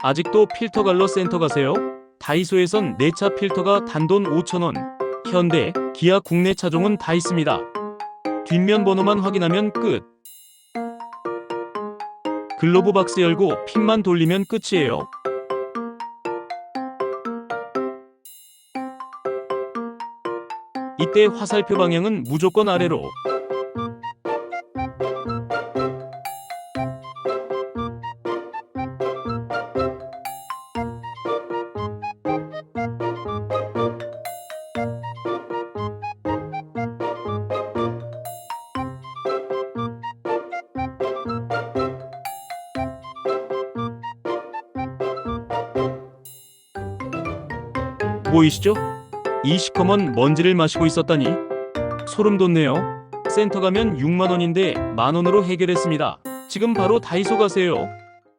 아직도 필터갈러 센터 가세요? 다이소에선 내 차 필터가 단돈 5,000원. 현대, 기아 국내 차종은 다 있습니다. 뒷면 번호만 확인하면 끝. 글로브 박스 열고 핀만 돌리면 끝이에요. 이때 화살표 방향은 무조건 아래로. 보이시죠? 이 시커먼 먼지를 마시고 있었다니 소름 돋네요. 센터 가면 6만원인데 만원으로 해결했습니다. 지금 바로 다이소 가세요.